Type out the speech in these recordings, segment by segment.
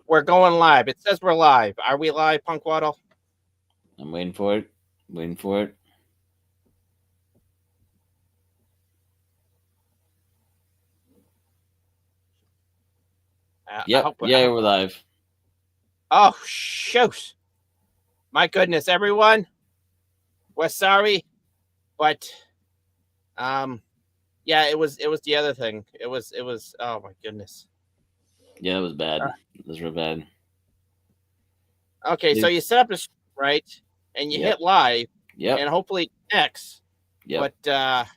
We're going live. It says we're live. Are we live, Punk Waddle? I'm waiting for it. Waiting for it. Yep. Yeah, we're live. Oh, shoot. My goodness, everyone. We're sorry, but yeah, it was the other thing. It was oh my goodness. Yeah, it was bad. It was real bad. Okay, so you set up a right and you hit live. Yep. And hopefully it connects. Yep. But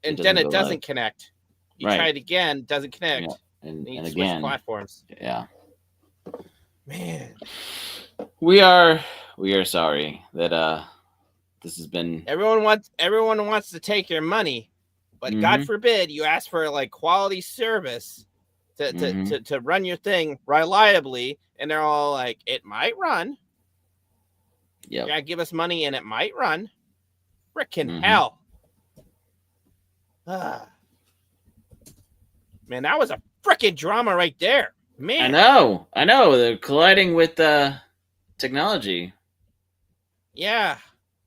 and then it doesn't connect. You try it again, doesn't connect. Yeah. And you again. Switch platforms. Yeah. Man. We are sorry that this has been. Everyone wants to take your money, but God forbid you ask for like quality service to run your thing reliably, and they're all like, it might run. Yeah. Yeah, give us money and it might run. Frickin' hell. Man, that was a frickin' drama right there. Man. I know. They're colliding with technology. Yeah.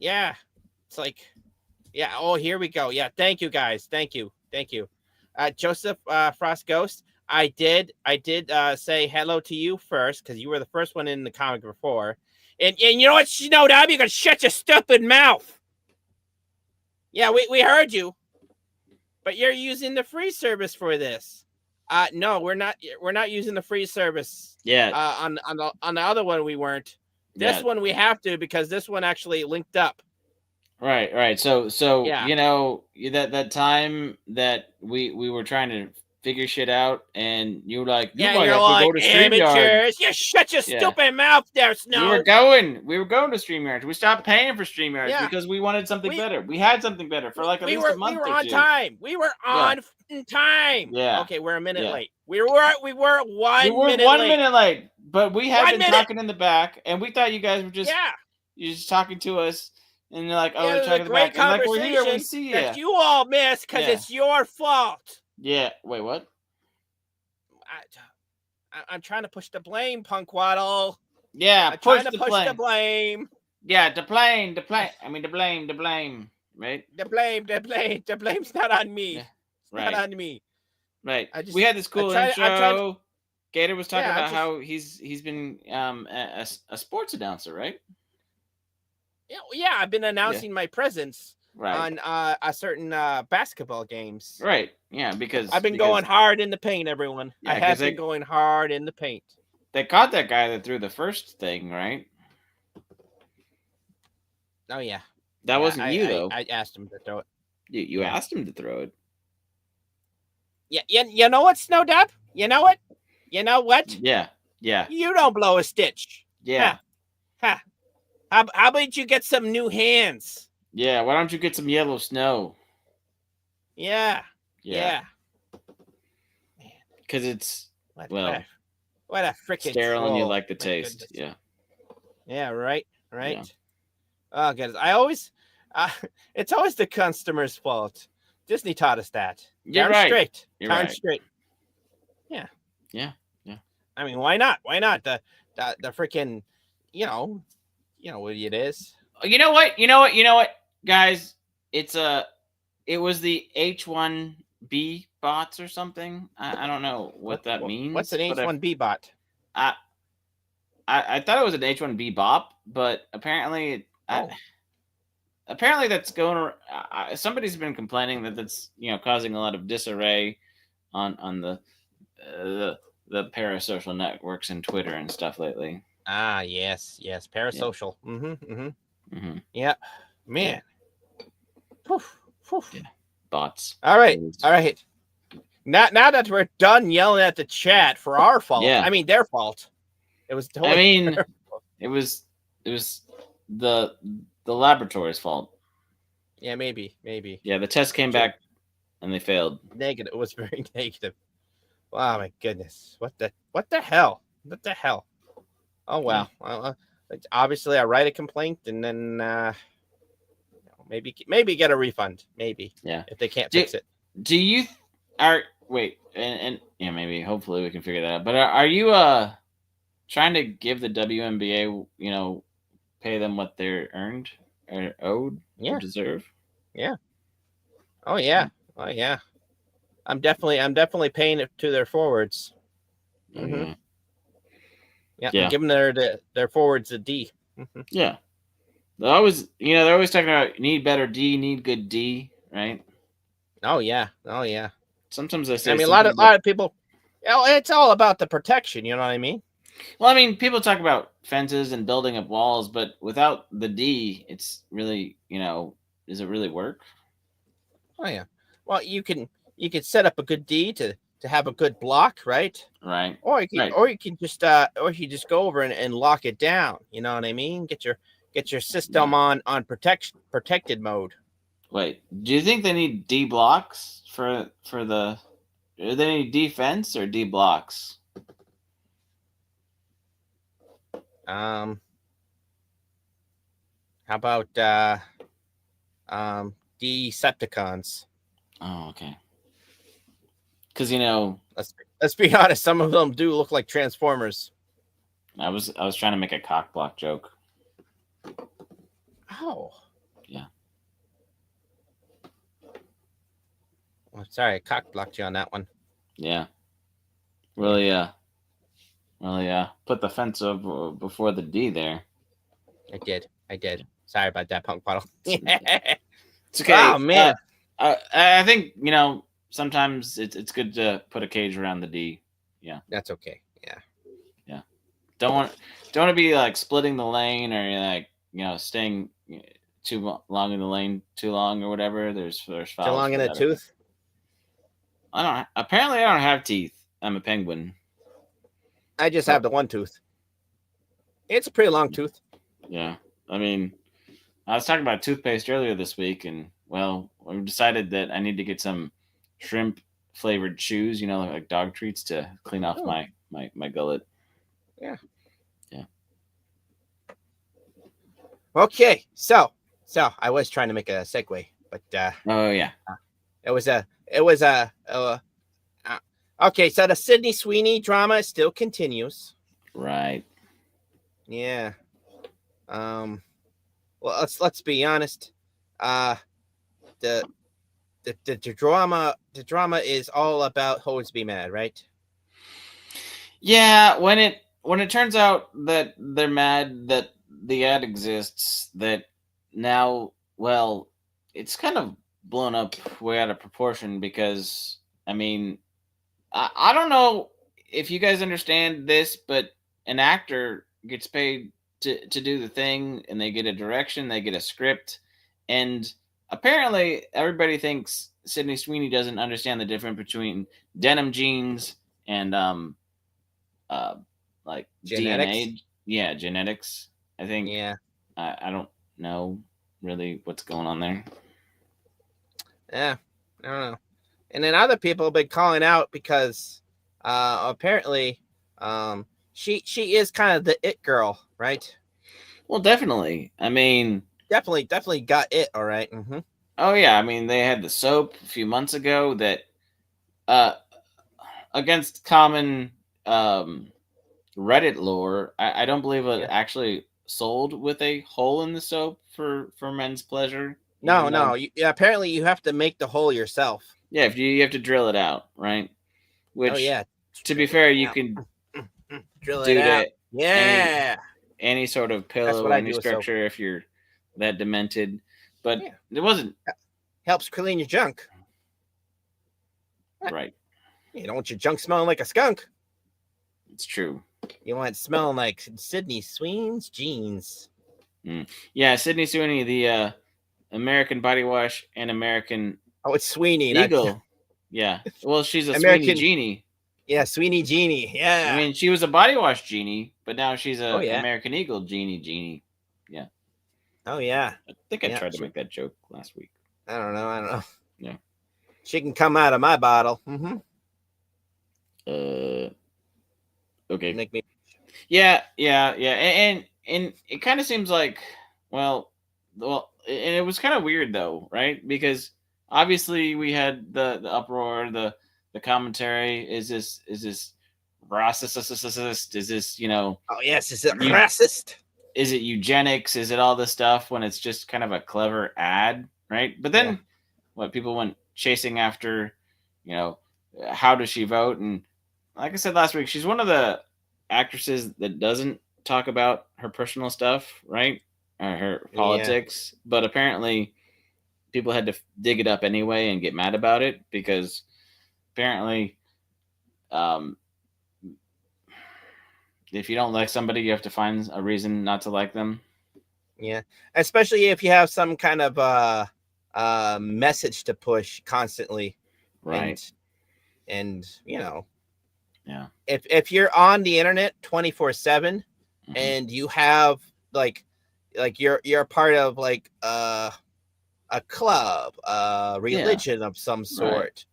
It's like, yeah. Oh, here we go. Yeah. Thank you, guys. Thank you. Joseph Frost Ghost. I did say hello to you first because you were the first one in the comic before. And you know what, Snowdub? You can shut your stupid mouth. Yeah, we heard you. But you're using the free service for this. No, we're not using the free service. Yeah. On the other one we weren't. This one we have to because this one actually linked up. Right. So yeah. You know that time that we were trying to figure shit out, and you were like, you're like, go to StreamYard. You shut your stupid mouth there, Snow. We were going to StreamYard. We stopped paying for StreamYard because we wanted something better. We had something better for like at least a month or two. We were on time. We were on time. Yeah. Okay, we're a minute late. We were 1 minute late, but we had been talking in the back, and we thought you guys were just you're just talking to us. And you're like, oh, we're talking in the back. And like, we're here, we see you. That you all missed because it's your fault. Yeah. Wait, what? I'm trying to push the blame, Punk Waddle. Yeah, push the blame. Yeah, the blame. I mean, the blame. Right? The blame's not on me. Yeah. Not on me. Right. We had this cool intro. Gator was talking about how he's been a sports announcer, right? Yeah, I've been announcing my presence on a certain basketball games. Right. Yeah, because I've been going hard in the paint, everyone. Yeah, I have been going hard in the paint. They caught that guy that threw the first thing, right? Oh yeah. That wasn't you though. I asked him to throw it. You asked him to throw it. Yeah. You know what, Snowdub? You know what? Yeah. You don't blow a stitch. Yeah. Ha. How about you get some new hands? Yeah, why don't you get some yellow snow? Yeah. Because it's what a freaking sterile troll. And you like the taste. Goodness. Yeah, right. Yeah. Oh, good. It's always the customer's fault. Disney taught us that. You're right. Straight. You're Darn right. straight. Yeah. I mean, why not? The freaking, you know what it is. You know what, guys? It was the H1B bots or something. I don't know what that means. What's an H1B bot? I thought it was an H1B bop, but apparently that's going. Somebody's been complaining that that's causing a lot of disarray on the parasocial networks and Twitter and stuff lately. Ah, yes, parasocial. Yeah. Yeah, man. Yeah. Bots. All right. Now that we're done yelling at the chat for our fault, I mean their fault. It was totally it was the laboratory's fault. Yeah, maybe. Yeah, the test came back and they failed. Negative. It was very negative. Oh my goodness. What the hell? What the hell? Oh wow. Well, obviously I write a complaint and then maybe get a refund. Maybe. Yeah. If they can't fix it. Do you maybe hopefully we can figure that out. But are you trying to give the WNBA, pay them what they're earned or owed or Yeah. deserve. Yeah. Oh yeah. Oh yeah. I'm definitely paying it to their forwards. Oh, Mm-hmm. yeah. Yeah. Yeah. I'm giving their forwards a D. Mm-hmm. Yeah. They're always talking about need better D, need good D, right? Oh yeah. Oh yeah. Sometimes I I say mean, something a about. lot of people. It's all about the protection. You know what I mean? Well, I mean, people talk about fences and building up walls, but without the D, it's really, does it really work? Oh yeah. Well, you can set up a good D to have a good block, right? Right. Or Right. you can just go over and lock it down. You know what I mean? Get your system on protected mode. Wait, do you think they need D blocks for the? Do they need defense or D blocks? How about Decepticons? Oh, okay. Because Let's be honest. Some of them do look like Transformers. I was trying to make a cock block joke. Oh. Yeah. Well, sorry, I cock blocked you on that one. Yeah. Really, put the fence up before the D there. I did. Sorry about that, Punk Puddle. It's okay. Oh man. I think sometimes it's good to put a cage around the D. Yeah. That's okay. Yeah. Yeah. Don't want to be like splitting the lane or like staying too long in the lane too long or whatever. There's fouls. Too long in a tooth. Apparently I don't have teeth. I'm a penguin. I just have the one tooth. It's a pretty long tooth. Yeah. I mean, I was talking about toothpaste earlier this week, and well, we decided that I need to get some shrimp flavored chews, like dog treats to clean off my gullet. Yeah. Yeah. Okay, so I was trying to make a segue, but oh yeah, it was okay. So the Sydney Sweeney drama still continues. Right. Yeah. Well, let's be honest. The drama is all about Holds Be Mad, right? Yeah, when it turns out that they're mad that the ad exists, that now, well, it's kind of blown up way out of proportion because I mean, I don't know if you guys understand this, but an actor gets paid to do the thing, and they get a direction, they get a script, and apparently everybody thinks Sydney Sweeney doesn't understand the difference between denim jeans and like Genetics? DNA. Yeah, genetics. I think. Yeah. I don't know really what's going on there. Yeah, I don't know. And then other people have been calling out because apparently she is kind of the it girl, right? Well, definitely. I mean, definitely got it. All right. Mm-hmm. Oh yeah, I mean they had the soap a few months ago that against common Reddit lore, I don't believe it actually sold with a hole in the soap for men's pleasure. No. Apparently you have to make the hole yourself. Yeah, if you have to drill it out, right? Which, to be fair, you can drill it out. Yeah. Any sort of pillow, any structure if you're that demented. But it wasn't. Helps clean your junk. Right. You don't want your junk smelling like a skunk. It's true. You want it smelling like Sydney Sweeney's jeans. Yeah, Sydney Sweeney, the American Body Wash and American. Oh, it's Sweeney. Eagle. Yeah. Well, she's a American Sweeney genie. Yeah, Sweeney genie. Yeah. I mean, she was a Body Wash genie, but now she's a American Eagle genie. Yeah. Oh yeah. I think I tried to make that joke last week. I don't know. Yeah. She can come out of my bottle. Mm-hmm. Okay. Make me. Yeah, and it kind of seems like, well, and it was kind of weird though, right? Because obviously we had the uproar, the commentary. Is this racist? Is this, you know, Oh yes, is it You- racist? is it eugenics? Is it all this stuff when it's just kind of a clever ad, right? But then what people went chasing after, you know, how does she vote? And like I said last week, she's one of the actresses that doesn't talk about her personal stuff, right? Or her politics. But apparently people had to dig it up anyway and get mad about it because apparently if you don't like somebody, you have to find a reason not to like them. Yeah, especially if you have some kind of message to push constantly, Right. And you know, Yeah. if you're on the internet 24/7 Mhm. and you have like you're a part of like a club, religion of some sort,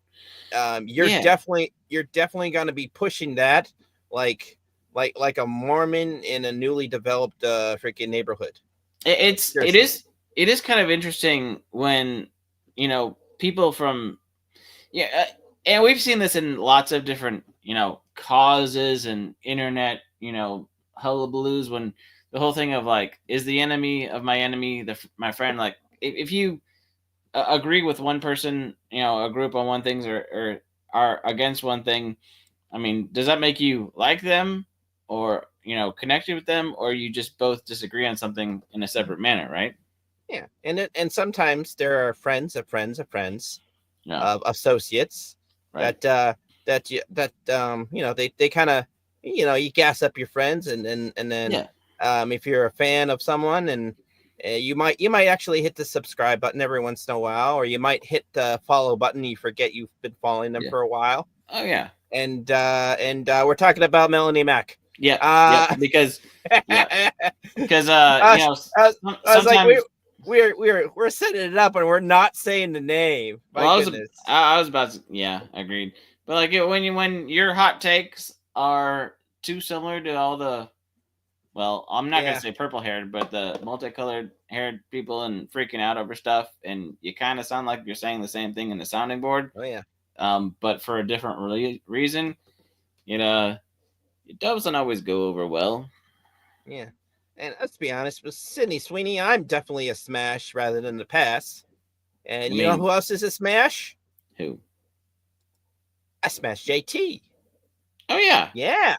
you're Yeah. definitely going to be pushing that like a Mormon in a newly developed freaking neighborhood. It Seriously. is kind of interesting when, you know, people from and we've seen this in lots of different, you know, causes and internet, you know, hullabaloos, when the whole thing of like, is the enemy of my enemy my friend? Like if you agree with one person, you know, a group on one things, or are against one thing, I mean, does that make you like them or, you know, connected with them, or you just both disagree on something in a separate manner, right? Yeah, and sometimes there are friends of friends of friends Yeah. of associates Right. that you know, they kind of, you know, you gas up your friends, and then Yeah. if you're a fan of someone, and you might actually hit the subscribe button every once in a while, or you might hit the follow button. You forget you've been following them Yeah. for a while. Oh yeah. And we're talking about Melanie Mack. Yeah. Because you know, I was like, sometimes. we're setting it up and we're not saying the name. My goodness. I was about to, yeah, agreed. But like when your hot takes are too similar to all the, well, I'm not gonna say purple haired, but the multicolored haired people and freaking out over stuff, and you kind of sound like you're saying the same thing in the sounding board. Oh yeah. But for a different reason, you know, it doesn't always go over well. Yeah. And let's be honest, with Sydney Sweeney, I'm definitely a smash rather than the pass. And you know who else is a smash? Who? I smash JT. Oh yeah. Yeah.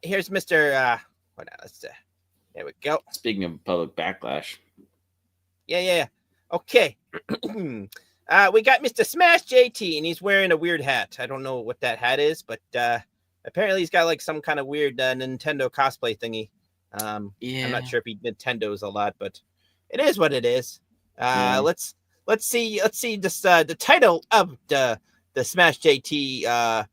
Here's Mr. There we go. Speaking of public backlash. Yeah. Okay. We got Mr. Smash JT, and he's wearing a weird hat. I don't know what that hat is, but apparently he's got like some kind of weird Nintendo cosplay thingy. Yeah. I'm not sure if he Nintendo's a lot, but it is what it is. Let's see this the title of the Smash JT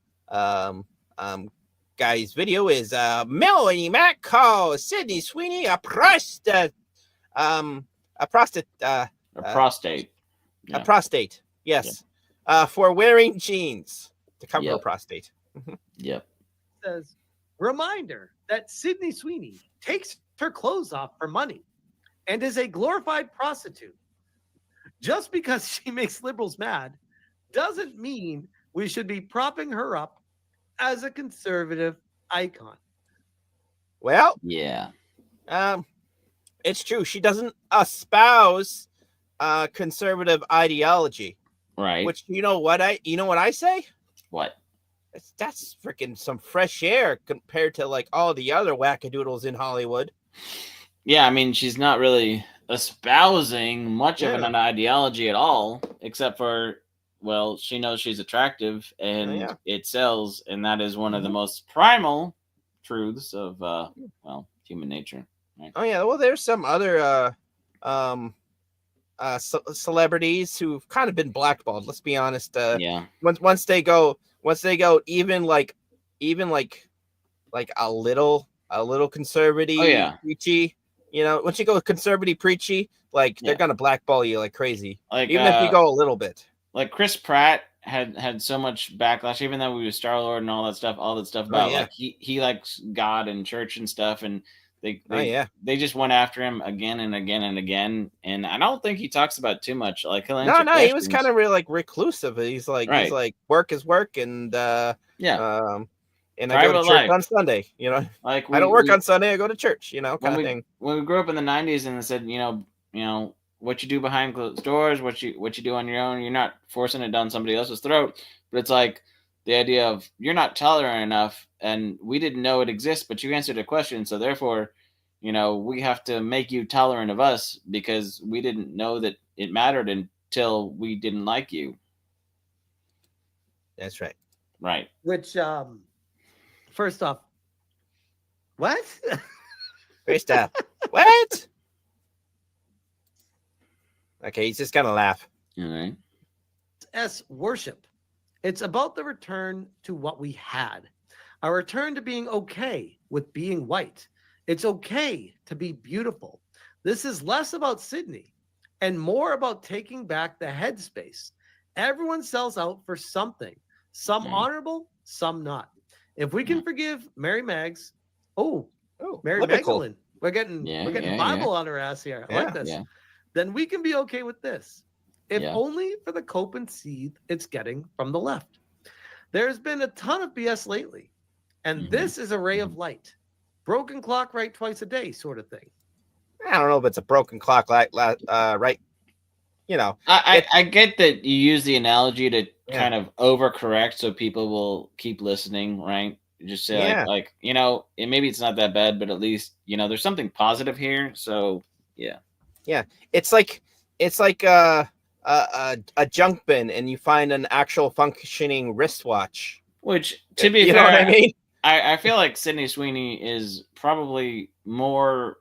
guy's video is Melanie Mack calls Sydney Sweeney a prostate. A prostate, yes. For wearing jeans to cover her prostate. Yep. Says, reminder that Sydney Sweeney takes her clothes off for money and is a glorified prostitute. Just because she makes liberals mad doesn't mean we should be propping her up as a conservative icon. Well, yeah. It's true. She doesn't espouse conservative ideology. Right. Which you know what I say? What? That's freaking some fresh air compared to like all the other wackadoodles in Hollywood. Yeah, I mean, she's not really espousing much of an ideology at all, except for, well, she knows she's attractive and it sells, and that is one of the most primal truths of well, human nature. Right? Oh yeah, well, there's some other celebrities who've kind of been blackballed. Let's be honest. Once they go even like a little conservative, preachy. You know, once you go conservative preachy, like they're gonna blackball you like crazy. Like even if you go a little bit. Like Chris Pratt had so much backlash, even though he was Star-Lord and all that stuff about like he likes God and church and stuff, and they just went after him again and again and again, and I don't think he talks about too much. Like he'll answer questions. He was kind of really like reclusive. He's like work is work, and and I go to Private church life. on Sunday. You know, Like I don't work on Sunday. I go to church. You know, kind of thing. when we grew up in the '90s and it said, you know what you do behind closed doors, what you do on your own. You're not forcing it down somebody else's throat, but it's like the idea of you're not tolerant enough, and we didn't know it exists, but you answered a question, so therefore, we have to make you tolerant of us because we didn't know that it mattered until we didn't like you. That's right. Right. Which, first off, what? First off, what? Okay, he's just gonna laugh. All right. S worship. It's about the return to what we had, a return to being okay with being white. It's okay to be beautiful. This is less about Sydney and more about taking back the headspace. Everyone sells out for something, some honorable, some not. If we can forgive Mary Mags, Mary biblical. Magdalene, we're getting Bible on her ass here. I like this. Yeah. Then we can be okay with this. If Yeah. only for the cope and seethe it's getting from the left. There's been a ton of BS lately, and this is a ray of light. Broken clock right twice a day sort of thing. I don't know if it's a broken clock, right? You know, I get that you use the analogy to Yeah. kind of overcorrect so people will keep listening, right? Just say Yeah. like maybe it's not that bad, but at least there's something positive here. So yeah. it's like a junk bin, and you find an actual functioning wristwatch. Which, to be You fair, know what I mean? I feel like Sydney Sweeney is probably more,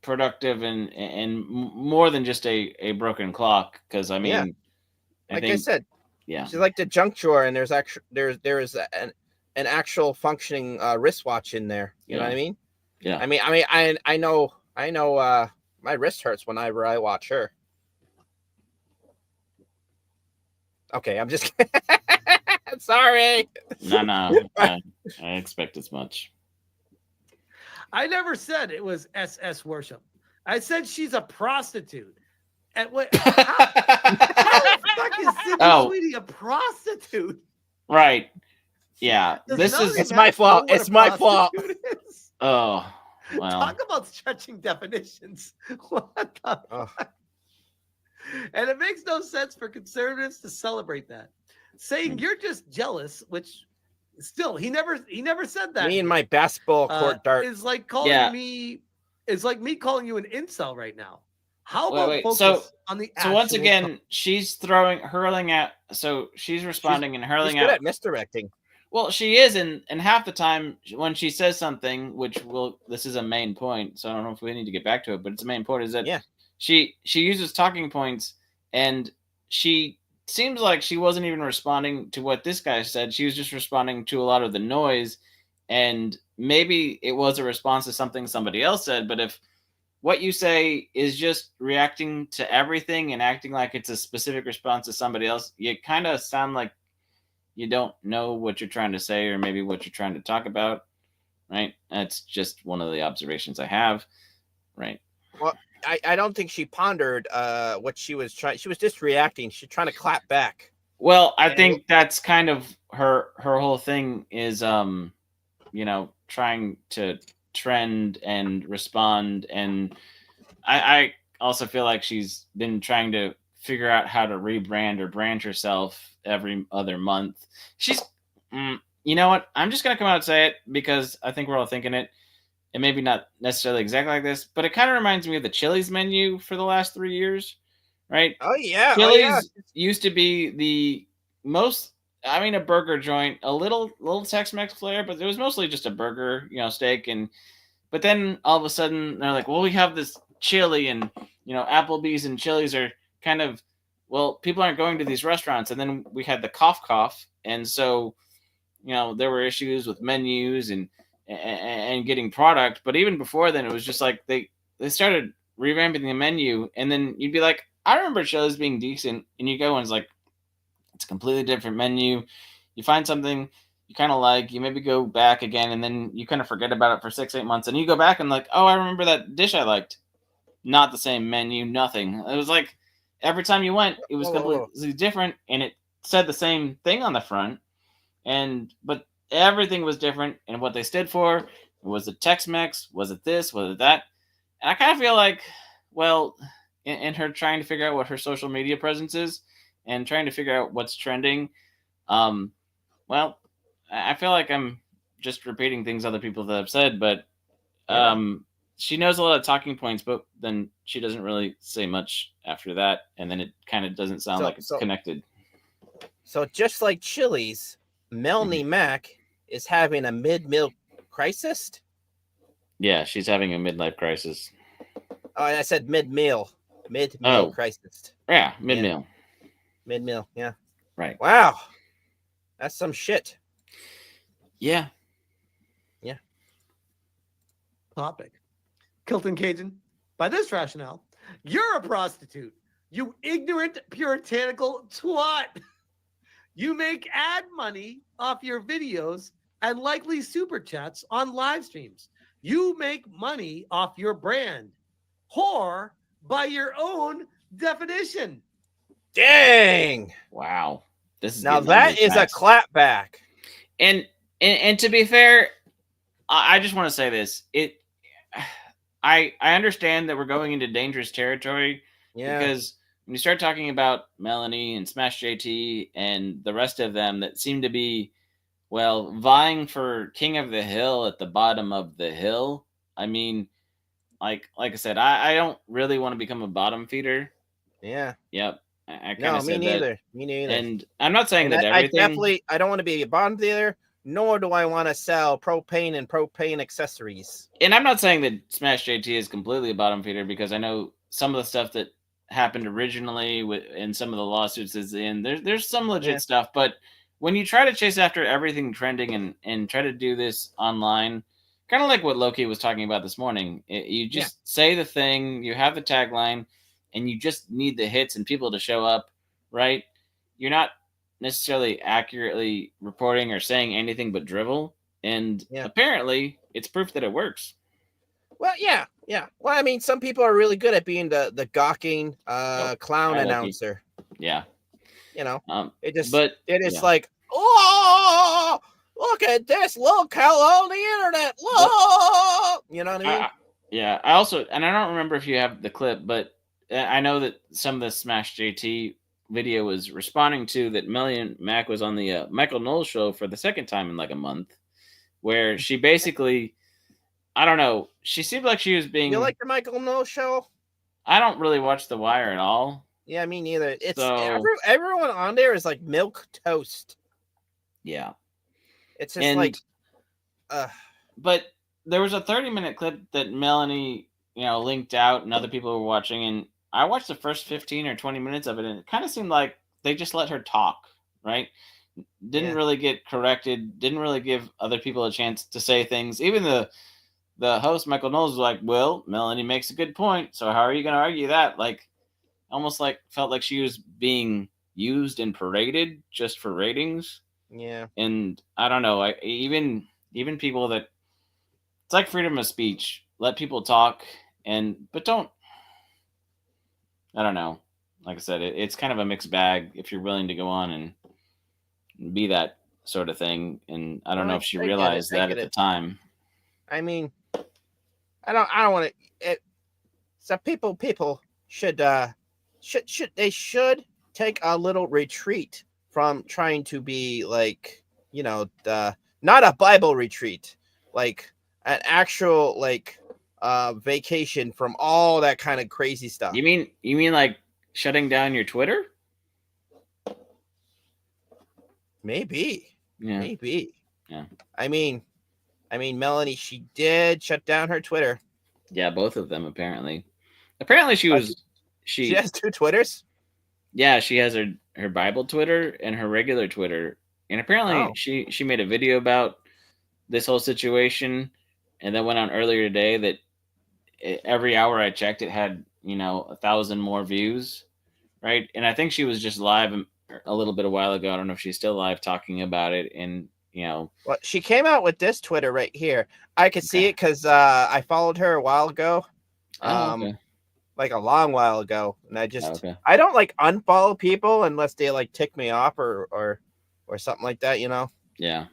productive and more than just a broken clock. Because I mean, I said, yeah, she's like the junk drawer, and there is an actual functioning wristwatch in there. You know what I mean? Yeah. I know. My wrist hurts whenever I watch her. Okay, I'm just sorry. No, I expect as much. I never said it was SS worship. I said she's a prostitute. And what? How the fuck is Sydney Sweeney a prostitute? Right. Yeah. It's my fault. It's my fault. Oh, well. Talk about stretching definitions. What the fuck? And it makes no sense for conservatives to celebrate that. Saying you're just jealous, which still he never said that. Me and my basketball court dart is like calling me. It's like me calling you an incel right now. How about focus on the? So once again, she's hurling at. So she's responding and hurling she's good at at misdirecting. Well, she is, and half the time when she says something, this is a main point. So I don't know if we need to get back to it, but it's a main point. Is that she uses talking points, and she seems like she wasn't even responding to what this guy said. She was just responding to a lot of the noise, and maybe it was a response to something somebody else said. But if what you say is just reacting to everything and acting like it's a specific response to somebody else, you kind of sound like you don't know what you're trying to say or maybe what you're trying to talk about, right? That's just one of the observations I have, right? Well, I don't think she pondered what she was trying. She was just reacting. She's trying to clap back. Well, I think that's kind of her whole thing is, trying to trend and respond. And I also feel like she's been trying to figure out how to rebrand or brand herself every other month. She's, you know what? I'm just going to come out and say it because I think we're all thinking it. And maybe not necessarily exactly like this, but it kind of reminds me of the Chili's menu for the last 3 years, right? Oh, yeah. Chili's used to be the most, a burger joint, a little Tex-Mex flair, but it was mostly just a burger, steak. But then all of a sudden they're like, well, we have this chili, and, Applebee's and Chili's are kind of, people aren't going to these restaurants. And then we had the cough. And so, there were issues with menus and getting product. But even before then, it was just like they started revamping the menu, and then you'd be like, I remember Chili's being decent, and you go and it's like, it's a completely different menu. You find something you kind of like, you maybe go back again, and then you kind of forget about it for 6-8 months, and you go back and like, oh, I remember that dish I liked. Not the same menu, nothing. It was like every time you went, it was completely different, and it said the same thing on the front, but everything was different, and what they stood for. Was it Tex-Mex? Was it this? Was it that? And I kind of feel like, well, in her trying to figure out what her social media presence is and trying to figure out what's trending, um, well, I feel like I'm just repeating things other people that have said, but she knows a lot of talking points, but then she doesn't really say much after that, and then it kind of doesn't sound like it's connected. So just like Chili's, Melanie Mack is having a mid-meal crisis. Yeah, she's having a midlife crisis. Oh, and I said mid-meal crisis. Yeah, mid-meal. Mid-meal, yeah. Right. Wow. That's some shit. Yeah. Yeah. Topic. Kilton Cajun, by this rationale, you're a prostitute. You ignorant, puritanical twat. You make ad money off your videos and likely super chats on live streams. You make money off your brand. Whore by your own definition. Dang. Wow. This is now that is a clapback. And to be fair, I just want to say this. I understand that we're going into dangerous territory. Yeah. Because when you start talking about Melanie and Smash JT and the rest of them that seem to be, well, vying for King of the Hill at the bottom of the hill. I mean, like I said, I don't really want to become a bottom feeder. Yeah. Yep. I kind no, of me said neither. that. Me neither. And I'm not saying that everything. I don't want to be a bottom feeder, nor do I want to sell propane and propane accessories. And I'm not saying that Smash JT is completely a bottom feeder, because I know some of the stuff that happened originally in some of the lawsuits is in there's some legit stuff, but when you try to chase after everything trending and try to do this online, kind of like what Loki was talking about this morning, you just say the thing, you have the tagline, and you just need the hits and people to show up, right? You're not necessarily accurately reporting or saying anything but drivel, and apparently it's proof that it works. Well, yeah. Well, I mean, some people are really good at being the gawking clown announcer. Yeah. You know, it is like, oh, look at this locale on the internet. Look, you know what I mean? I also, and I don't remember if you have the clip, but I know that some of the Smash JT video was responding to that Melanie Mack was on the Michael Knowles show for the second time in like a month, where she basically, I don't know, she seemed like she was being. You like the Michael Knowles show? I don't really watch The Wire at all. Yeah, me neither. It's everyone on there is like milk toast. Yeah, it's just But there was a 30-minute clip that Melanie, linked out, and other people were watching, and I watched the first 15 or 20 minutes of it, and it kind of seemed like they just let her talk, right? Didn't really get corrected. Didn't really give other people a chance to say things. Even the host, Michael Knowles, was like, well, Melanie makes a good point, so how are you going to argue that? Like, almost like felt like she was being used and paraded just for ratings. Yeah. And I don't know, even people that, it's like freedom of speech. Let people talk, but don't, I don't know. Like I said, it's kind of a mixed bag if you're willing to go on and be that sort of thing. And I don't know if she realized that at the time. I mean, I don't want to. So people should take a little retreat from trying to be like, not a Bible retreat, like an actual vacation from all that kind of crazy stuff. You mean like shutting down your Twitter? Maybe. Yeah. Maybe. Yeah. I mean, Melanie, she did shut down her Twitter. Yeah, both of them apparently. Apparently she has two Twitters? Yeah, she has her Bible Twitter and her regular Twitter. And apparently she made a video about this whole situation, and then went on earlier today that every hour I checked, it had, 1,000 more views, right? And I think she was just live a little bit a while ago. I don't know if she's still live talking about it. And, well, she came out with this Twitter right here. I could see it because I followed her a while ago. Like a long while ago. And I don't unfollow people unless they tick me off or something like that, Yeah.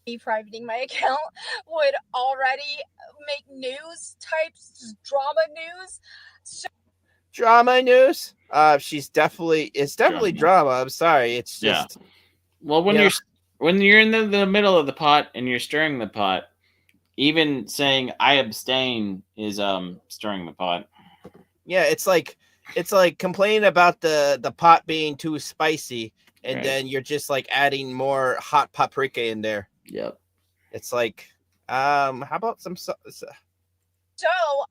Me privating my account would already make news types, drama news. So Drama news. It's definitely drama. I'm sorry. It's Yeah. just Well, when Yeah. you're in the middle of the pot and you're stirring the pot, even saying I abstain is stirring the pot. yeah, it's like complaining about the pot being too spicy, and Right. then you're just like adding more hot paprika in there. Yep. It's like, how about some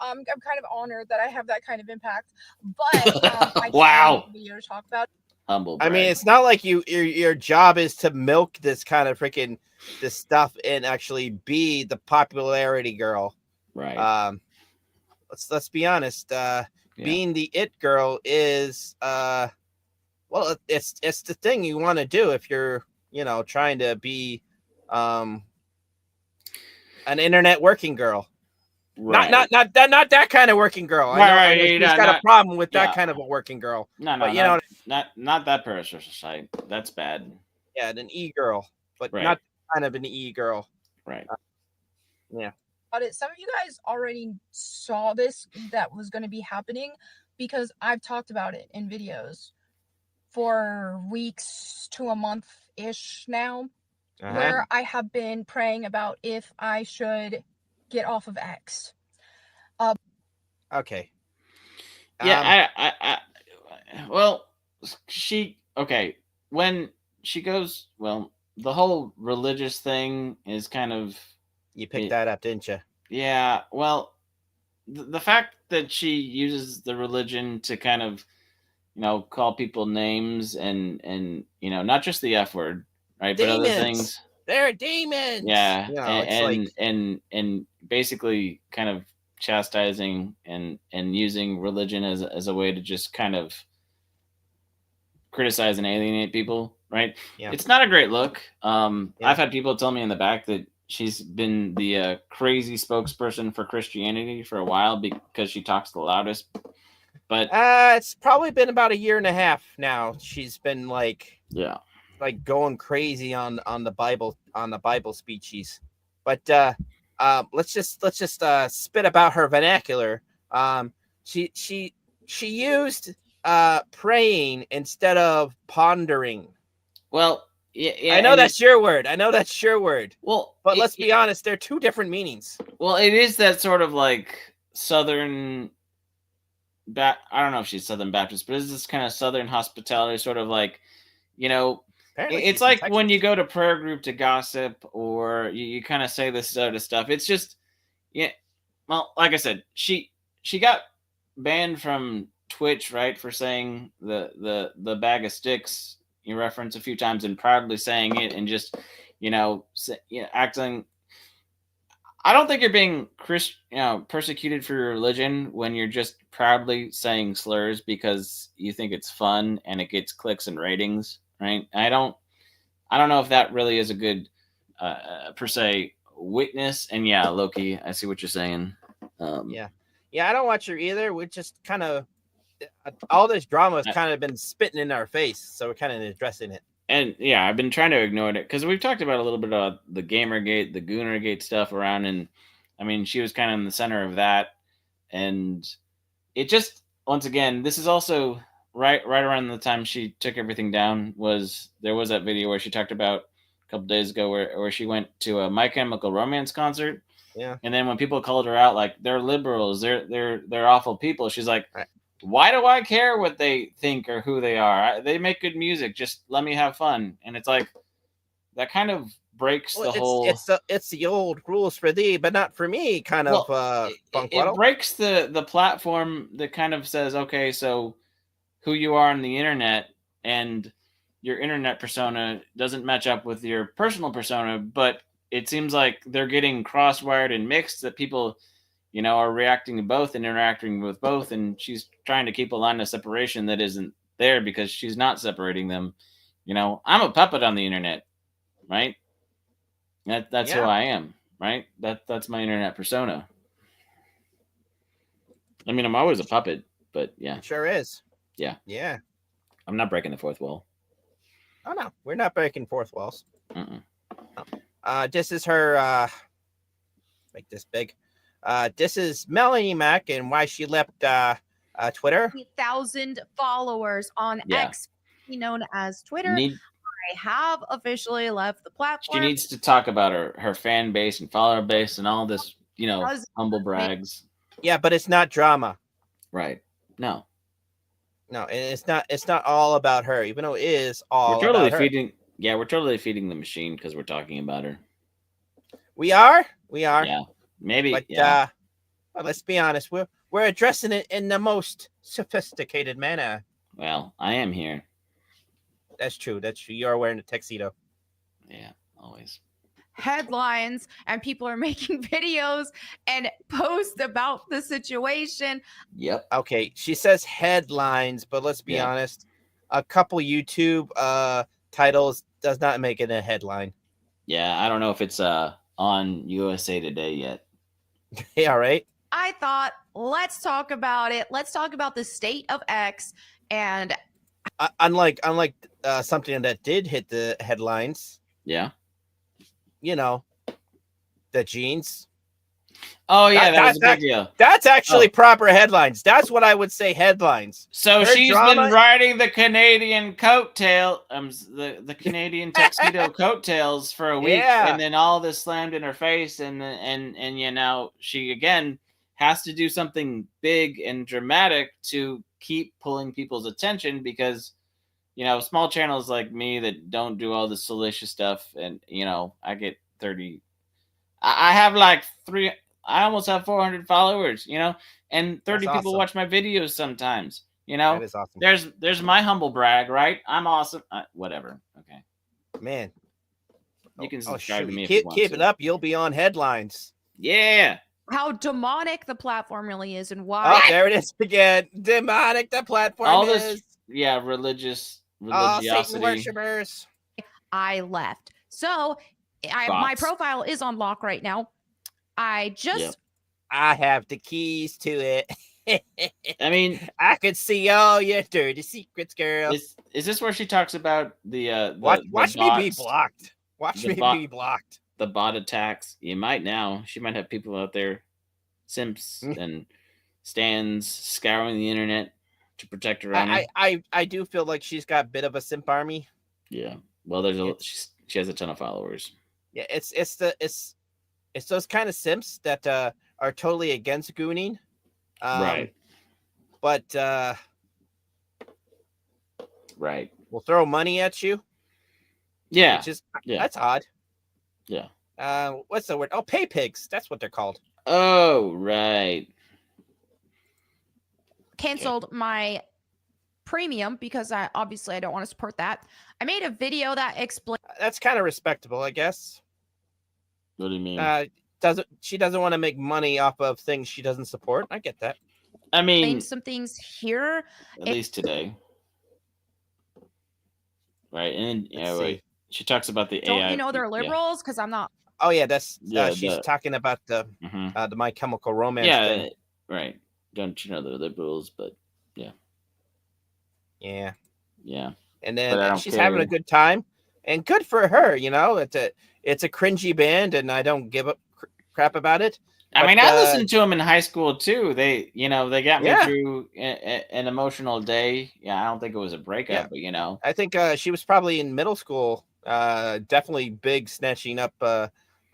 I'm kind of honored that I have that kind of impact. But I Wow. just video to talk about. Humble. I mean, brag. it's not like your job is to milk this kind of freaking this stuff and actually be the popularity girl. right. Let's be honest. Being the it girl is well, it's the thing you want to do if you're trying to be an internet working girl. Right. Not that kind of working girl. I know she's got a problem with that kind of a working girl. No, but you know, not that parasocial site. That's bad. Yeah, an e girl, but Right. not kind of an e girl. Right. Yeah. Some of you guys already saw this that was going to be happening because I've talked about it in videos for weeks to a month ish now, where I have been praying about if I should get off of X. Okay. Yeah, well, when she goes, well, the whole religious thing is kind of, you picked that up, didn't you? Yeah, well, the fact that she uses the religion to kind of, call people names and not just the F word, right, demons. but other things. They're demons. Yeah, it's and basically kind of chastising and using religion as a way to just kind of criticize and alienate people, right? Yeah. It's not a great look. I've had people tell me in the back that she's been the crazy spokesperson for Christianity for a while because she talks the loudest. But it's probably been about a year and a half now. She's been like going crazy on the Bible speeches. But let's just spit about her vernacular. She used praying instead of pondering. Well, yeah, I know that's your word. Well, but let's be honest, they're two different meanings. Well, it is that sort of like Southern. I don't know if she's Southern Baptist, but it's this kind of Southern hospitality, sort of like, it's like when you go to prayer group to gossip, or you kind of say this sort of stuff. It's just, well, like I said, she got banned from Twitch, right, for saying the bag of sticks you reference a few times and proudly saying it and just, acting. I don't think you're being persecuted for your religion when you're just proudly saying slurs because you think it's fun and it gets clicks and ratings, right? I don't know if that really is a good per se witness. And yeah, Loki, I see what you're saying. Yeah, I don't watch her either. We just kind of all this drama has kind of been spitting in our face, so we're kind of addressing it. And yeah, I've been trying to ignore it because we've talked about a little bit about the Gamergate, the Goonergate stuff around, and I mean, she was kind of in the center of that, and it just, once again, this is also right around the time she took everything down. There was that video where she talked about a couple days ago where she went to a My Chemical Romance concert, and then when people called her out like they're liberals, they're awful people, she's like, why do I care what they think or who they are? They make good music. Just let me have fun. And it's like that kind of breaks the whole. It's the old rules for thee, but not for me. Kind of. It breaks the platform that kind of says, okay, so who you are on the internet and your internet persona doesn't match up with your personal persona, but it seems like they're getting cross-wired and mixed. That people, are reacting to both and interacting with both, and she's trying to keep a line of separation that isn't there because she's not separating them. I'm a puppet on the internet, right? That's who I am, right? That's my internet persona. I mean, I'm always a puppet, but yeah. It sure is. Yeah. Yeah. I'm not breaking the fourth wall. Oh no, we're not breaking fourth walls. This is her. Make this big. This is Melanie Mack and why she left Twitter. 1,000 followers on X, known as Twitter. I have officially left the platform. She needs to talk about her fan base and follower base and all this, humble brags. Yeah, but it's not drama. Right. No, and it's not all about her, even though it is all we're totally about her. feeding. Yeah, we're totally feeding the machine because we're talking about her. We are. Yeah, maybe. But yeah. Well, let's be honest. We're addressing it in the most sophisticated manner. Well, I am here. That's true. You're wearing a tuxedo. Yeah, always. Headlines, and people are making videos and posts about the situation. Yep. Okay, she says headlines, but let's be honest. A couple YouTube titles does not make it a headline. Yeah, I don't know if it's on USA Today yet. Yeah, right. I thought, let's talk about it. Let's talk about the state of X. And unlike something that did hit the headlines. Yeah. The jeans. Oh yeah, that was a big deal. That's actually proper headlines. That's what I would say headlines. So she's been riding the Canadian coattail, the Canadian tuxedo coattails for a week, and then all this slammed in her face, and she again has to do something big and dramatic to keep pulling people's attention because small channels like me that don't do all the salacious stuff, and I get 30. I have like 3. I almost have 400 followers, and 30 people watch my videos sometimes, That is awesome. There's my humble brag, right? I'm awesome. Whatever. Okay. Man. You can subscribe to me if keep you want it up. You'll be on headlines. Yeah. How demonic the platform really is and why. Oh, there it is again. Demonic the platform all is. This, religiosity. Satan worshippers. I left. So my profile is on lock right now. I have the keys to it. I mean, I could see all your dirty secrets, girl. Is this where she talks about the watch me be blocked? Watch me be blocked. The bot attacks. You might now. She might have people out there, simps and stands scouring the internet to protect her honor. I do feel like she's got a bit of a simp army. Yeah. Well, she has a ton of followers. Yeah, it's those kind of simps that are totally against gooning. Right. But right. We'll throw money at you. Yeah. That's odd. Yeah. What's the word? Oh, pay pigs. That's what they're called. Oh, right. Canceled my premium because I don't want to support that. I made a video that explained. That's kind of respectable, I guess. What do you mean? She doesn't want to make money off of things she doesn't support. I get that. I mean, some things here. At least today. Right. And right. She talks about the AI. Don't they're liberals? Because I'm not. Oh yeah, that's she's talking about the My Chemical Romance thing. Right. Don't you know they're liberals, but yeah. Yeah. Yeah. And then she's having a good time. And good for her, it's a cringy band, and I don't give a crap about it. I mean, I listened to them in high school too. They got me through an emotional day. Yeah, I don't think it was a breakup, but I think she was probably in middle school. Definitely big snatching up.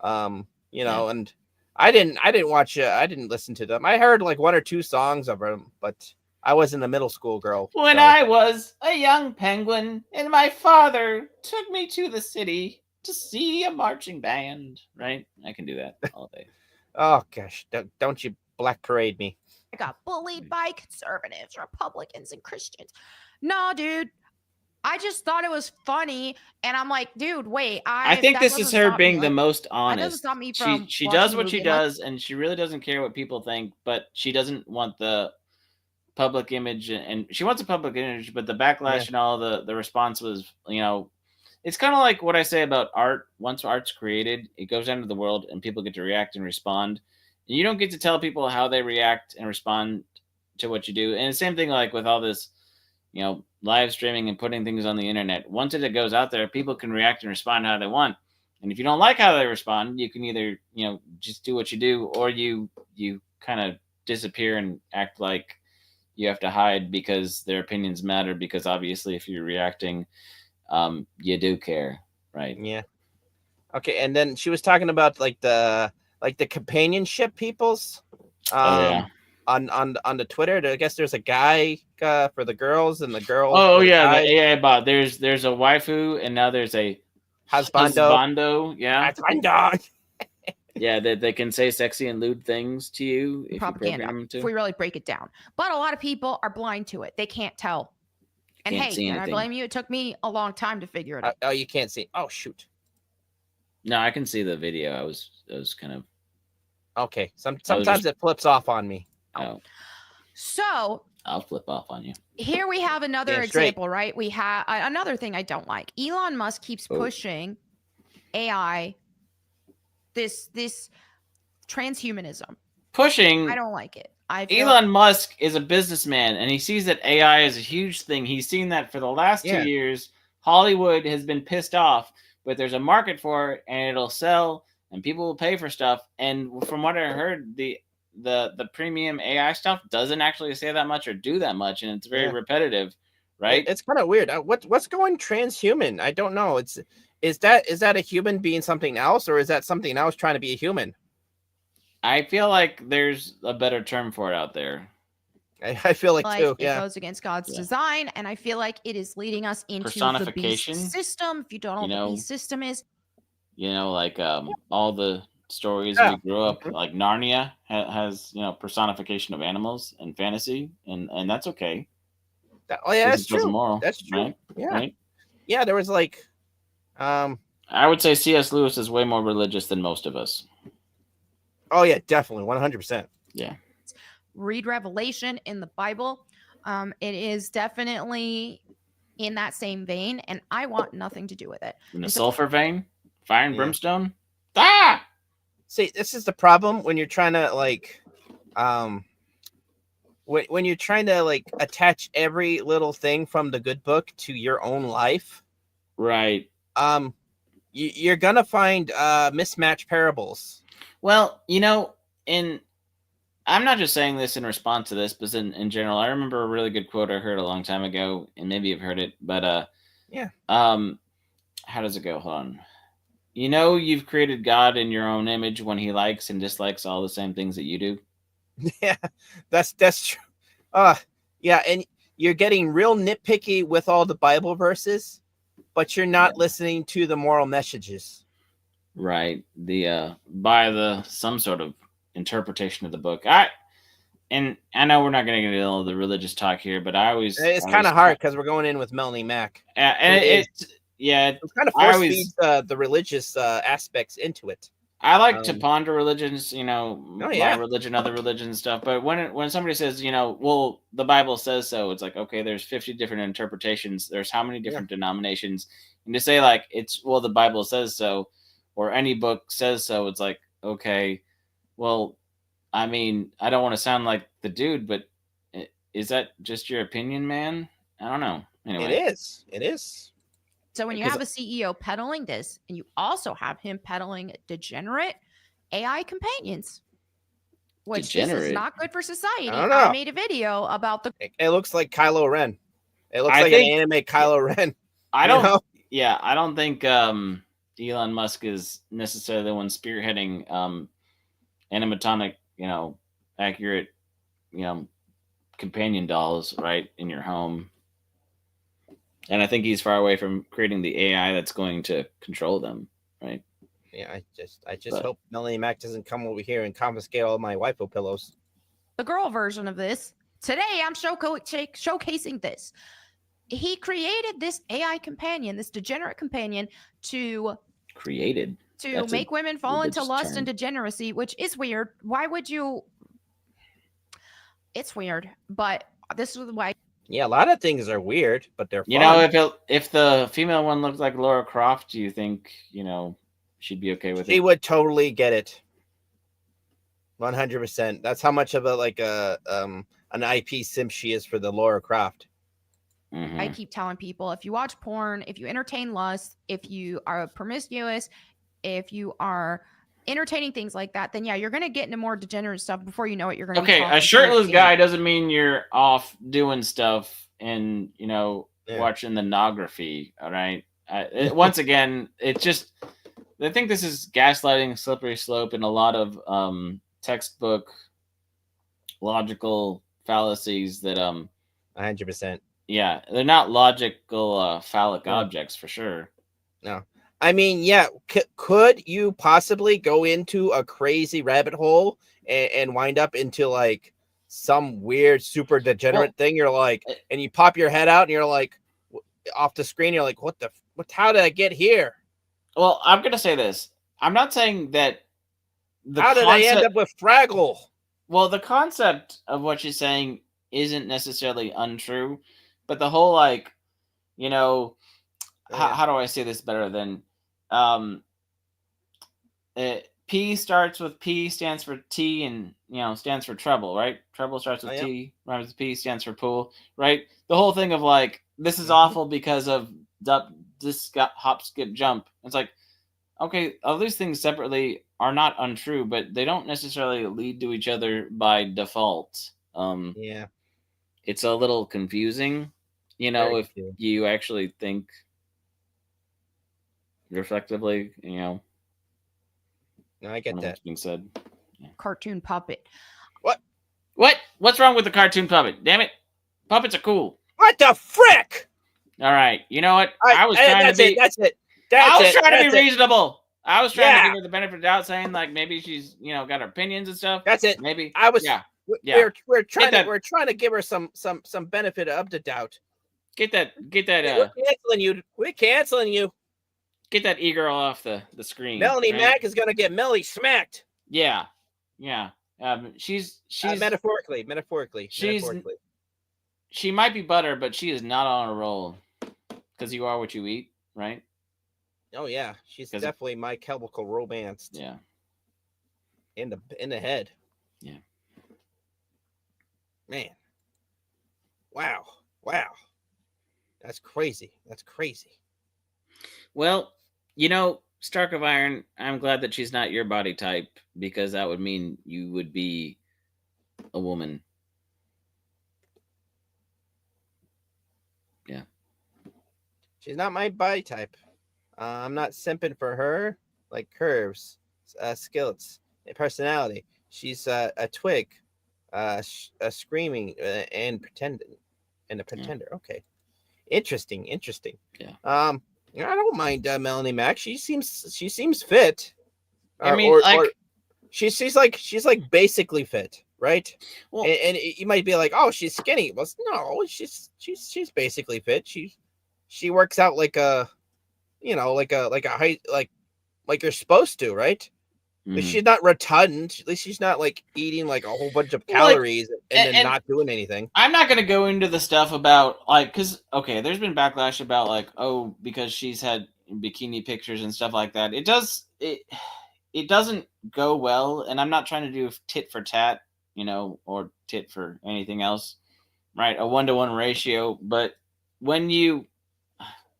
And I didn't watch. I didn't listen to them. I heard like 1 or 2 songs of them, but I wasn't a middle school girl. When I was a young penguin, and my father took me to the city to see a marching band. Right? I can do that all day. Oh gosh, don't you black parade me. I got bullied by conservatives, Republicans, and Christians. No, dude. I just thought it was funny, and I'm like, dude, wait. I think this is her being the most honest. That doesn't stop me from she does what she does, and she really doesn't care what people think, but she doesn't want the public image, and she wants a public image, but the backlash and all the response was, it's kind of like what I say about art. Once art's created, it goes out into the world, and people get to react and respond. And you don't get to tell people how they react and respond to what you do. And the same thing like with all this live streaming and putting things on the internet. Once it goes out there, people can react and respond how they want. And if you don't like how they respond, you can either, just do what you do, or you kind of disappear and act like you have to hide because their opinions matter. Because obviously, if you're reacting, you do care, right? Yeah. Okay, and then she was talking about like the companionship peoples. Yeah. On the Twitter, I guess there's a guy for the girls and the girls. Oh for the yeah, guys. the AI bot. There's a waifu, and now there's a husbando. Yeah, Husbando. yeah. That they can say sexy and lewd things to you if Propaganda, you program them to. if we really break it down. But a lot of people are blind to it. They can't tell. And Can't see hey, can I anything. blame you? It took me a long time to figure it out. Oh, you can't see. Oh shoot. No, I can see the video. I was kind of. Okay. Sometimes it flips off on me. Oh, So I'll flip off on you. here we have another Damn straight. example, right? We have another thing I don't like. Elon Musk keeps Oh. pushing AI, this transhumanism. Pushing. I don't like it. I feel Elon Musk is a businessman, and he sees that AI is a huge thing. He's seen that for the last 2 Yeah. years. Hollywood has been pissed off, but there's a market for it, and it'll sell, and people will pay for stuff. And from what I heard, the premium AI stuff doesn't actually say that much or do that much, and it's very Yeah. repetitive, right? It's kind of weird. What's going transhuman? I don't know. Is that a human being something else, or is that something else trying to be a human? I feel like there's a better term for it out there. I feel like too. it Yeah. goes against God's Yeah. design, and I feel like it is leading us into the Personification? beast system. If you don't know what the beast system is, Like all the stories Yeah. we grew up, Mhm. like Narnia has personification of animals and fantasy, and that's okay. Oh yeah, that's Because it was true. moral, That's true. right? Yeah. Right? Yeah. There was like, I would say C.S. Lewis is way more religious than most of us. oh yeah, definitely 100%. read Revelation in the Bible. It is definitely in that same vein, and I want nothing to do with it. In the It's a- sulfur vein, fire and Yeah. brimstone. Ah! See, this is the problem when you're trying to like, when you're trying to like attach every little thing from the good book to your own life. Right. You're gonna find mismatched parables. Well, in I'm not just saying this in response to this, but in general, I remember a really good quote I heard a long time ago, and maybe you've heard it, but Yeah. How does it go? Hold on. You've created God in your own image when he likes and dislikes all the same things that you do. Yeah, that's true. Yeah, and you're getting real nitpicky with all the Bible verses, but you're not listening to the moral messages. Right. By some sort of interpretation of the book. And I know we're not going to get into all the religious talk here, but It's kind of hard because we're going in with Melanie Mack. And It it kind of I force always- feeds the religious aspects into it. I like to Um, ponder religions, my yeah. religion, other religion stuff. But when somebody says, well, the Bible says so, it's like, okay, there's 50 different interpretations. There's how many different denominations? And to say like the Bible says so, or any book says so, it's like, okay, well, I mean, I don't want to sound like the dude, but is that just your opinion, man? I don't know. Anyway, It is. So when you Because- have a CEO peddling this, and you also have him peddling degenerate AI companions, which this is Degenerate? not good for society. I don't know. made a video about the It looks like Kylo Ren. It looks I like think- an anime Kylo Ren. I you don't. know? Yeah, I don't think Elon Musk is necessarily the one spearheading animatronic, accurate, companion dolls right in your home. And I think he's far away from creating the AI that's going to control them, right? Yeah, I just But- hope Melanie Mack doesn't come over here and confiscate all my waifu pillows. girl version of this. Today, I'm showcasing this. He created this AI companion, this degenerate companion, to Created. That's a make women fall into religious lust term. and degeneracy, which is weird. Why would you? It's weird, but this is why. Yeah, a lot of things are weird, but they're fun. You know, if the female one looked like Laura Croft, do you think she'd be okay with she it? would totally get it. 100%. That's how much of an IP simp she is for the Laura Croft. I Mhm. keep telling people, if you watch porn, if you entertain lust, if you are promiscuous, if you are entertaining things like that, then yeah, you're going to get into more degenerate stuff before you know it. You're going to be Okay, talking a to your shirtless kid. guy doesn't mean you're off doing stuff and Yeah. watching the nography. All right. Once again, it just I think this is gaslighting, slippery slope, and a lot of textbook logical fallacies that 100%. yeah, they're not logical phallic Yeah. objects for sure. No. I mean, yeah, could you possibly go into a crazy rabbit hole and wind up into like some weird super degenerate thing? You're like, and you pop your head out and you're like off the screen, you're like, what how did I get here? Well, I'm gonna say this. I'm not saying that How did I end up with Fraggle? Well, the concept of what she's saying isn't necessarily untrue, but the whole like, how do I say this better than, P starts with P, stands for T, and stands for treble, right? Treble starts with T, rhymes with P, stands for pool, right? The whole thing of like this is awful because of this hop, skip, jump. It's like, okay, all these things separately are not untrue, but they don't necessarily lead to each other by default. Yeah. It's a little confusing, Very if confusing. you actually think reflectively, No, I get on that. what's being said. Cartoon puppet. What? What's wrong with the cartoon puppet? Damn it. Puppets are cool. What the frick? All right. You know what? I was trying to be. That's it. I was trying to That's be it. reasonable. I was trying to Yeah. give her the benefit of the doubt, saying like maybe she's got her opinions and stuff. That's it. Maybe I was. yeah. We're trying that- to we're trying to give her some benefit of the doubt. Get that We're canceling you. We're canceling you. get that e-girl off the screen. Melanie right? Mack is gonna get Melly smacked. Yeah. She's metaphorically. she might be butter, but she is not on a roll because you are what you eat, right? Oh yeah, she's 'Cause- definitely My Chemical Romance. Yeah. In the head. Yeah. Man. Wow. That's crazy. Well, Stark of Iron, I'm glad that she's not your body type because that would mean you would be a woman. Yeah. She's not my body type. I'm not simping for her. Like curves, skills, and personality. She's a twig, a screaming and pretending, and a pretender. Yeah. Okay, interesting. Yeah. I don't mind Melanie Mack. She seems fit. I mean, she's like basically fit, right? Well, and you might be like, oh, she's skinny. Well, no, she's basically fit. She works out like a, like a height, like you're supposed to, right? mhm. She's not rotund. At least she's not like eating like a whole bunch of calories and then not doing anything. I'm not going to go into the stuff about because there's been backlash about like, oh, because she's had bikini pictures and stuff like that. It doesn't go well. And I'm not trying to do tit for tat, or tit for anything else, right? A 1-to-1 ratio. But when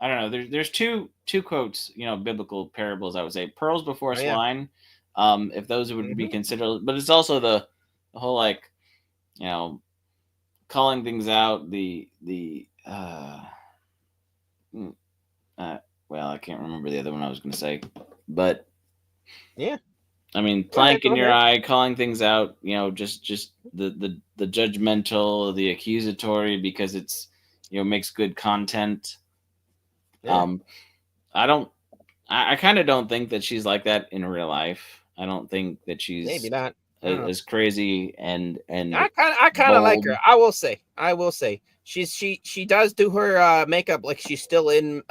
I don't know, there's two quotes, biblical parables, I would say. Pearls before swine. If those would be considered, but it's also the whole like, calling things out. Well, I can't remember the other one I was going to say, but yeah, I mean, plank in your eye, calling things out. Just the judgmental, the accusatory, because it's makes good content. Yeah. I kind of don't think that she's like that in real life. I don't think that she's maybe not as crazy and I kind of like her. I will say she does do her makeup like she's still in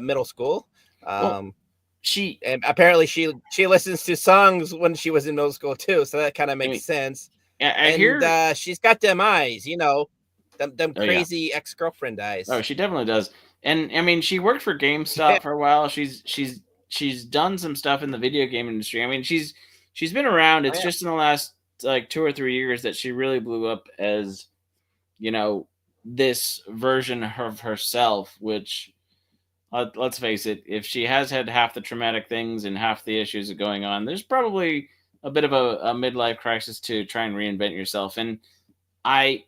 middle school. And apparently she listens to songs when she was in middle school too, so that kind of makes sense. And she's got them eyes, them crazy ex-girlfriend eyes. Oh, she definitely does. And I mean, she worked for GameStop for a while. She's done some stuff in the video game industry. I mean, she's been around. It's just in the last like 2 or 3 years that she really blew up as, this version of herself, which let's face it, if she has had half the traumatic things and half the issues going on, there's probably a bit of a midlife crisis to try and reinvent yourself. And I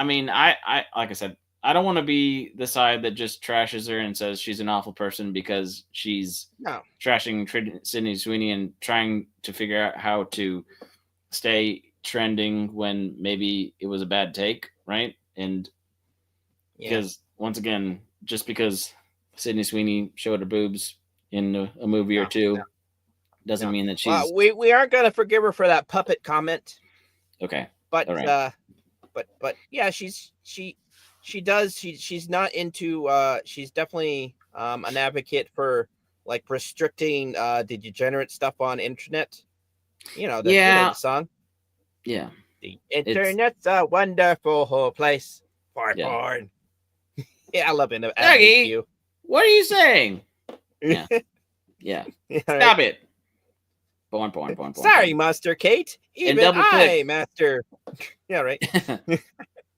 mean, I like I said, I don't want to be the side that just trashes her and says she's an awful person because she's No. trashing Sydney Sweeney and trying to figure out how to stay trending when maybe it was a bad take, right? And Yeah. because once again, just because Sydney Sweeney showed her boobs in a movie or two doesn't mean that she's we aren't gonna forgive her for that puppet comment. okay. But All right. but yeah, she's not into she's definitely an advocate for like restricting the degenerate stuff on internet. You know the song. Yeah. The internet's a wonderful whole place for Yeah. porn. Yeah, I love it. Dougie, what are you saying? Yeah. Yeah. Stop it. Porn. Sorry, Master Kate. Even double click. I, Master. Yeah, right.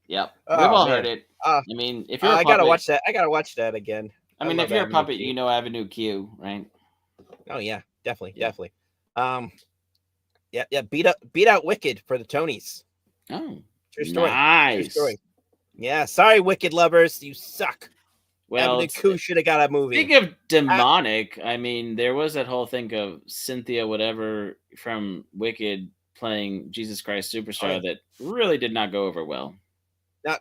Yep. Oh, We've all man. heard it. Uh, I mean, if you're a I puppet, gotta watch that. I gotta watch that again. I mean, love if you're a Avenue puppet, Q. you know Avenue Q, right? Oh yeah, definitely, Yeah. definitely. Yeah. Beat out Wicked for the Tonys. Oh, True story. nice. True story. Yeah, sorry, Wicked lovers, you suck. Well, Avenue Q should have got a movie. speaking of demonic, I mean, there was that whole thing of Cynthia, whatever, from Wicked playing Jesus Christ Superstar that really did not go over well.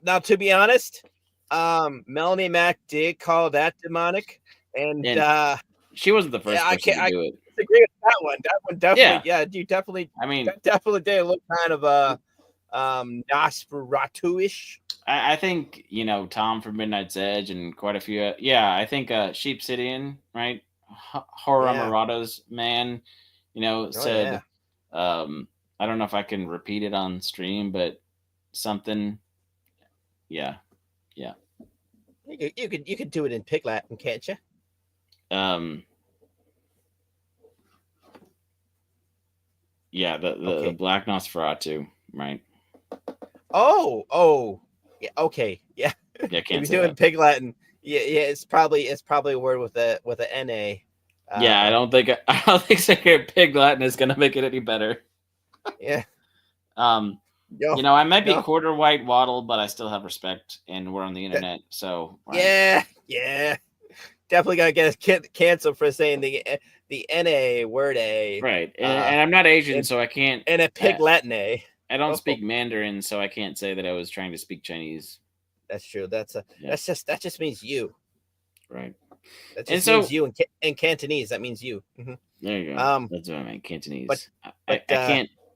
Now, to be honest, Melanie Mac did call that demonic, and she wasn't the first yeah, person to do it. Disagree with that one. That one definitely, yeah, you definitely. I mean, that definitely did look kind of Nosferatu-ish. I think, you know, Tom from Midnight's Edge and quite a few. Yeah, I think Sheep Sidian, right? Horror Murata's man, you know, said, I don't know if I can repeat it on stream, but something. Yeah. You could do it in Pig Latin, can't you? Yeah, the Black Nosferatu, right? Oh, yeah, okay, yeah. Yeah, can't if say you're doing that. Pig Latin, yeah, it's probably a word with a NA. Yeah, I don't think saying Pig Latin is gonna make it any better. Yeah. You know, I might be quarter white waddle, but I still have respect, and we're on the internet, so right. Yeah. Definitely gotta get canceled for saying the NA word A. Right, and I'm not Asian, so I can't. And a Pig Latin A. I don't speak Mandarin, so I can't say that I was trying to speak Chinese. That's true. That just means you. Right. That just means you in Cantonese. That means you. Mm-hmm. There you go. That's what I meant. Cantonese. But I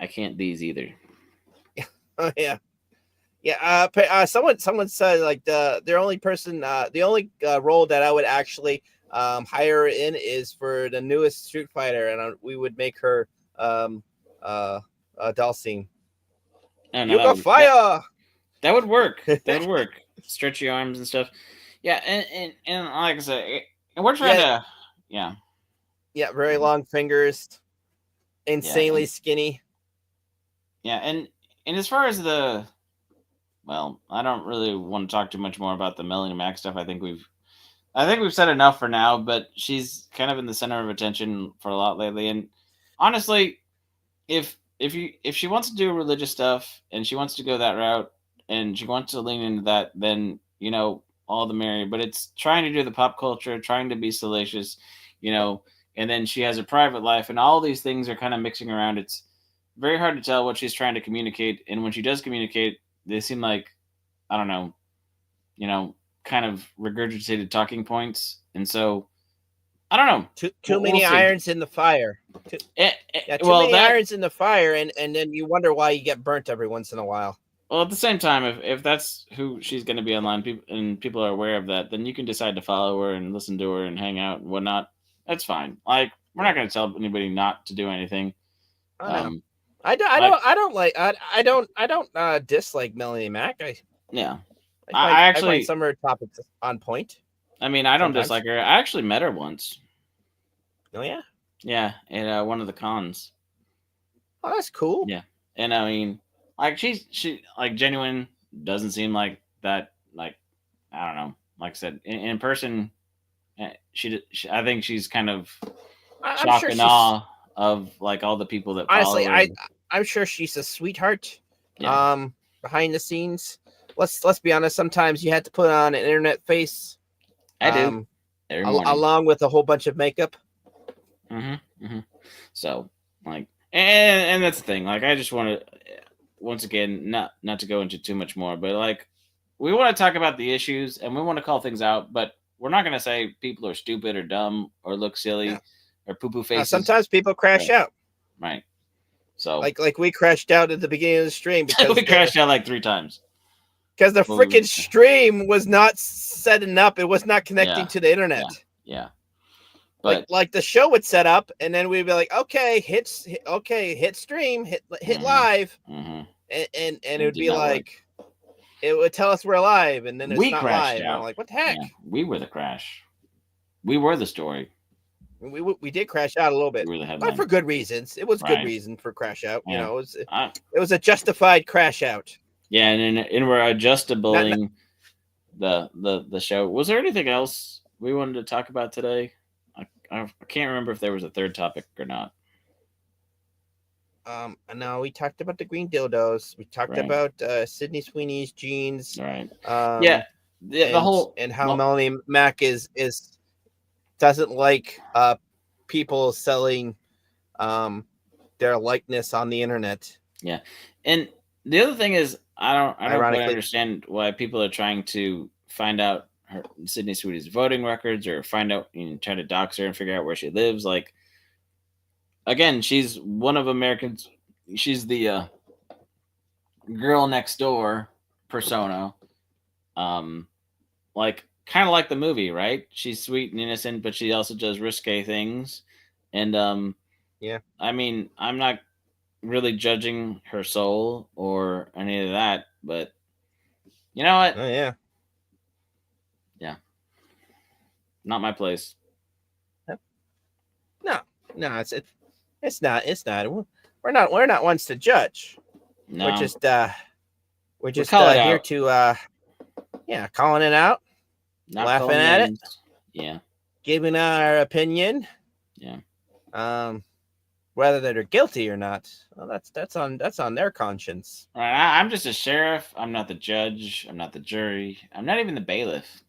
can't these either. Oh yeah. Someone said like the only role that I would actually hire in is for the newest Street Fighter, and we would make her Dhalsim. You got fire. That would work. That would work. Stretch your arms and stuff. Yeah, and like I said, and we're trying to. Yeah, very long fingers, insanely skinny. Yeah, and as far as I don't really want to talk too much more about the Melanie Mac stuff. I think we've said enough for now, but she's kind of in the center of attention for a lot lately. And honestly, if she wants to do religious stuff and she wants to go that route and she wants to lean into that, then, you know, all the merrier. But it's trying to do the pop culture, trying to be salacious, you know, and then she has a private life, and all these things are kind of mixing around. It's very hard to tell what she's trying to communicate. And when she does communicate, they seem like, I don't know, you know, kind of regurgitated talking points. And so, I don't know. Too many irons in the fire. Too many irons in the fire, and then you wonder why you get burnt every once in a while. Well, at the same time, if that's who she's going to be online, people are aware of that, then you can decide to follow her and listen to her and hang out and whatnot. That's fine. Like, we're not going to tell anybody not to do anything. I don't dislike Melanie Mac. I actually find some of her topics on point. I mean, I don't dislike her. I actually met her once. Oh yeah. Yeah, at one of the cons. Oh, that's cool. Yeah, and I mean, like she like genuine, doesn't seem like that like, I don't know. Like I said, in person, I think she's kind of I'm shock sure and she's awe of like all the people that honestly, follow her. I'm sure she's a sweetheart. Yeah. Behind the scenes, let's be honest. Sometimes you had to put on an internet face. I do every morning. Along with a whole bunch of makeup. So like, and that's the thing. Like, I just want to, once again, not to go into too much more, but like, we want to talk about the issues and we want to call things out, but we're not going to say people are stupid or dumb or look silly or poo-poo faces. Sometimes people crash out. Right. So like we crashed out at the beginning of the stream because we crashed out like 3 times. Because the freaking stream was not setting up. It was not connecting to the internet. Yeah. But like the show would set up, and then we'd be like, okay, hit stream, hit live, and it would be like, it would tell us we're live, and then it's not live. And we're like, what the heck? Yeah, we were the crash. We were the story. We did crash out a little bit, but for good reasons. It was a good reason for crash out. You know, it was a justified crash out. Yeah, and we're adjustabling the show. Was there anything else we wanted to talk about today? I can't remember if there was a third topic or not. No, we talked about the green dildos. We talked about Sydney Sweeney's jeans. Right. The whole and how Melanie Mac is doesn't like people selling their likeness on the internet. Yeah, and the other thing is, I don't quite understand why people are trying to find out Sydney Sweeney's voting records or find out, try to dox her and figure out where she lives. Like, again, she's one of Americans. She's the girl next door persona. Like, kind of like the movie, right? She's sweet and innocent, but she also does risque things. And yeah, I mean, I'm not really judging her soul or any of that, but you know what? Oh yeah. Not my place. No, it's not. We're not ones to judge. No. We're just here to calling it out, not laughing at it. Yeah. Giving our opinion. Yeah. Whether they're guilty or not, well, that's on their conscience. All right, I'm just a sheriff. I'm not the judge. I'm not the jury. I'm not even the bailiff.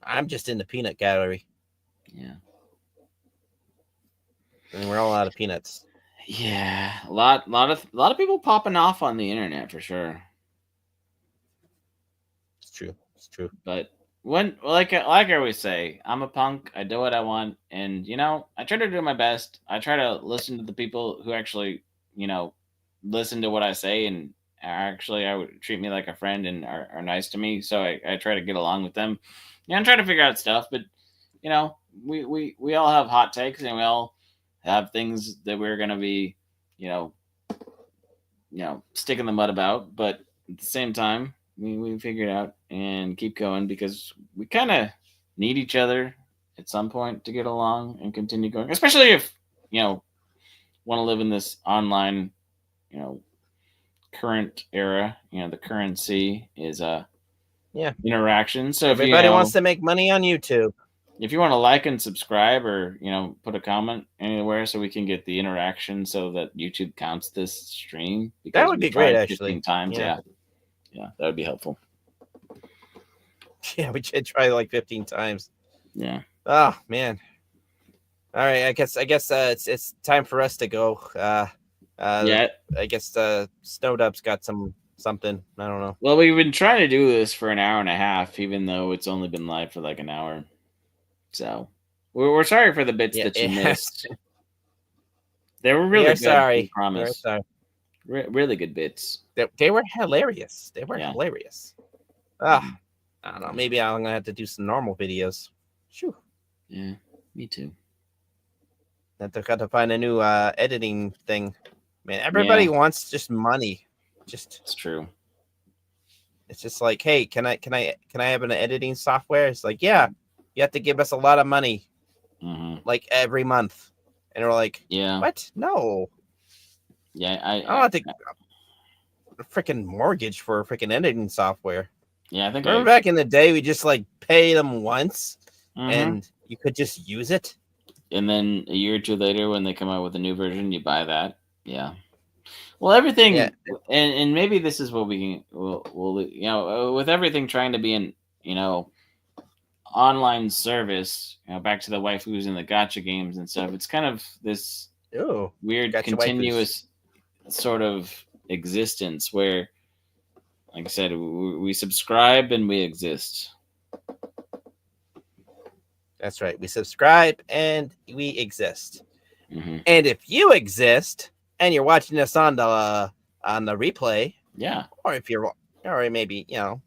I'm just in the peanut gallery. Yeah. And we're all out of peanuts. Yeah, a lot of people popping off on the internet for sure. It's true. But when, like I always say, I'm a punk. I do what I want, and I try to do my best. I try to listen to the people who actually, listen to what I say, and actually, I would treat me like a friend and are nice to me. So I try to get along with them. I'm trying to figure out stuff, but we all have hot takes, and we all have things that we're gonna be, stick in the mud about. But at the same time, we figure it out and keep going because we kind of need each other at some point to get along and continue going. Especially if want to live in this online, current era. The currency is interaction. So everybody wants to make money on YouTube. If you want to like and subscribe or put a comment anywhere so we can get the interaction so that YouTube counts this stream, that would be great. Actually, 15 times. Yeah, that would be helpful. Yeah, we should try like 15 times. Yeah. Oh man. All right, I guess it's time for us to go. I guess Snowdub's got something. I don't know. Well, we've been trying to do this for an hour and a half, even though it's only been live for like an hour. So we're sorry for the bits that you missed. They were really good. Sorry. I promise. Really good bits. They were hilarious. Hilarious. I don't know. Maybe I'm gonna have to do some normal videos. Shoo. Yeah, me too. Got to find a new editing thing. Man, everybody wants just money. It's true. It's just like, hey, can I have an editing software? It's like, yeah, you have to give us a lot of money, like every month. And we're like, yeah, what? No. Yeah, I don't have to. freaking mortgage for freaking editing software. Yeah, I think Remember back in the day, we just like paid them once, Mhm. and you could just use it. And then a year or two later, when they come out with a new version, you buy that. Yeah. Well, everything, Yeah. and maybe this is what we can. We'll you know, with everything trying to be an online service, back to the waifus and the gotcha games and stuff. It's kind of this Oh, weird Gotcha waifus. continuous sort of existence where, like I said, we subscribe and we exist. that's right. We subscribe and we exist. Hmm. And if you exist and you're watching us on the replay, Yeah. or if you're, or maybe let's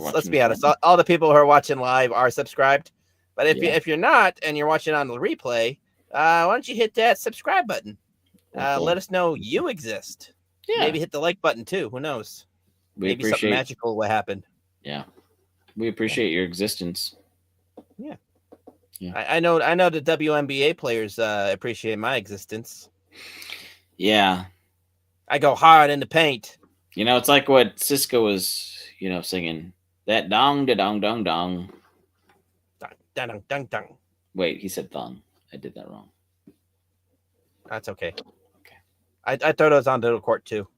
Watching be the honest, all the people who are watching live are subscribed. But Yeah. if you're not and you're watching on the replay, why don't you hit that subscribe button? Okay. Let us know you exist. Yeah. Maybe hit the like button too. Who knows? we Maybe something appreciate. magical will happen. Yeah. We appreciate your existence. I know the WNBA players appreciate my existence. Yeah. I go hard in the paint. It's like what Cisco was, singing. That dong da dong dong dong. Dun, dun, dun, dun, dun. Wait, he said thong. I did that wrong. That's okay. I thought it was on the court too.